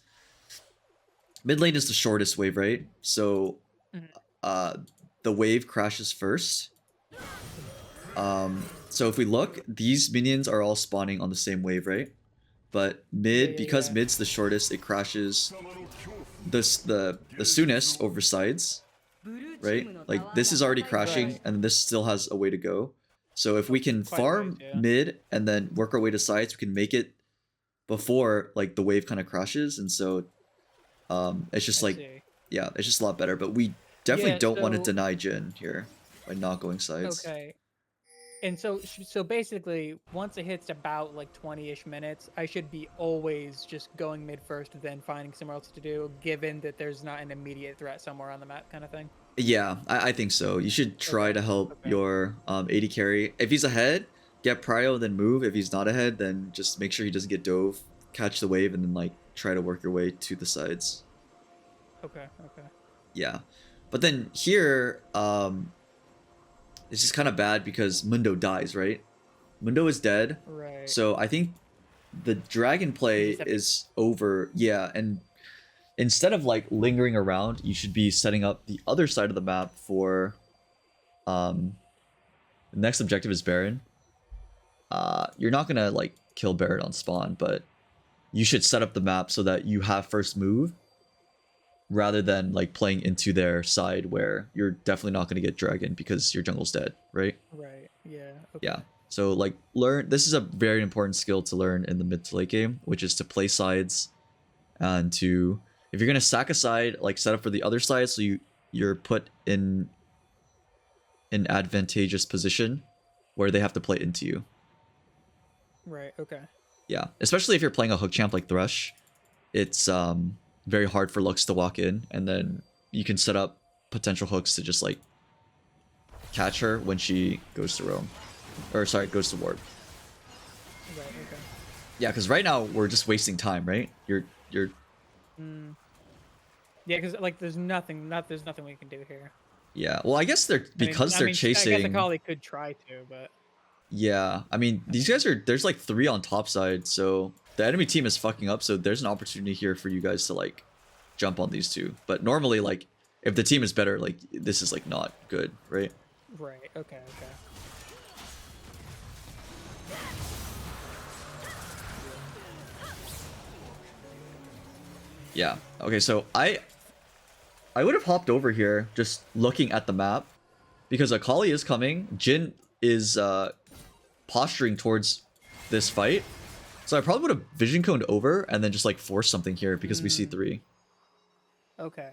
Mid lane is the shortest wave, right? So Mhm. uh, the wave crashes first. So if we look, these minions are all spawning on the same wave, right? But Yeah, mid, yeah, because yeah. mid's the shortest, it crashes the soonest over sides, right? Like this is already crashing, Right. and this still has a way to go. So if we can Quite a ways, farm yeah. mid and then work our way to sides, we can make it before like the wave kind of crashes, and so it's just I like, see. yeah, it's just a lot better. But we definitely Yeah, don't want to so deny Jin here by not going sides. okay. And so basically, once it hits about like 20-ish minutes, I should be always just going mid first, then finding somewhere else to do, given that there's not an immediate threat somewhere on the map, kind of thing. Yeah, I think so. You should try Okay. to help Okay. your AD carry. If he's ahead, get Prio, then move. If he's not ahead, then just make sure he doesn't get dove, catch the wave, and then like try to work your way to the sides. Okay. Okay. Yeah. But then here, it's just kind of bad because Mundo dies, right? Mundo is dead. Right. So I think the dragon You play just have to. is over. Yeah, and instead of like lingering around, you should be setting up the other side of the map for um the next objective is Baron. You're not gonna like kill Baron on spawn, but you should set up the map so that you have first move rather than like playing into their side where you're definitely not gonna get dragon because your jungle's dead, right? Right. Yeah. Yeah. Okay. So like learn this is a very important skill to learn in the mid to late game, which is to play sides and to if you're gonna sack a side, like set up for the other side so you're put in an advantageous position where they have to play into you. Right. Okay. Yeah. Especially if you're playing a hook champ like Thresh, it's very hard for Lux to walk in, and then you can set up potential hooks to just like catch her when she goes to roam. Or sorry, goes to ward. Right. Okay. Yeah, because right now we're just wasting time, right? You're Mm. Yeah, because like there's nothing we can do here. yeah. Well, I guess they're I mean, because I they're mean, I guess chasing. Akali could try to, but Yeah, I mean these guys are there's like 3 on top side, so the enemy team is fucking up. So there's an opportunity here for you guys to like jump on these two. But normally, like if the team is better, like this is like not good, right? right. Okay. Okay. Yeah. Okay, so I would have hopped over here just looking at the map because Akali is coming. Jin is posturing towards this fight. So I probably would have vision coned over and then just like force something here because we see Mm, 3. okay.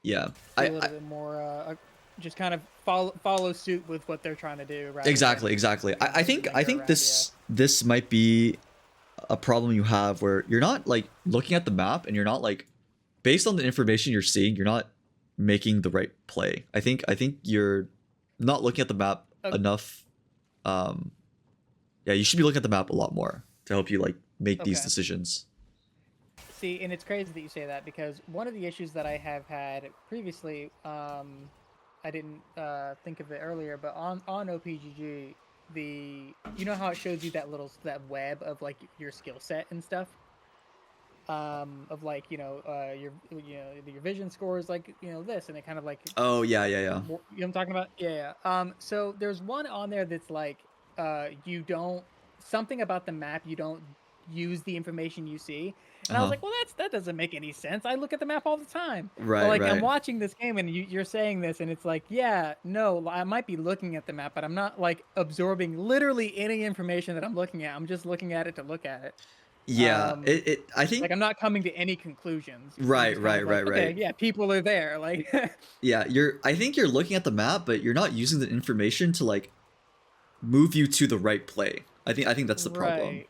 Yeah. Be I, a little I bit more, just kind of follow suit with what they're trying to do, rather exactly, than exactly. you know I linger think around. Yeah. this might be a problem you have where you're not like looking at the map and you're not like based on the information you're seeing, you're not making the right play. I think you're not looking at the map Okay. enough. Um, yeah, you should be looking at the map a lot more to help you like make these Okay. decisions. See, and it's crazy that you say that because one of the issues that I have had previously, I didn't think of it earlier, but on OPGG, you know how it shows you that web of like your skill set and stuff, of like your vision scores like this, and it kind of like Oh yeah, yeah, yeah. you know what I'm talking about? Yeah, yeah. So there's one on there that's like, you don't something about the map. You don't use the information you see, Uh and I was huh. like, well, that doesn't make any sense. I look at the map all the time. But Right, like, I'm right. watching this game, and you're saying this, and it's like, yeah, no, I might be looking at the map, but I'm not like absorbing literally any information that I'm looking at. I'm just looking at it to look at it. Yeah. Um, I like think I'm not coming to any conclusions. I'm right, just kind right, of like, right, okay, right. yeah, people are there. Like, Yeah, I think you're looking at the map, but you're not using the information to like move you to the right play. I think that's the problem. right.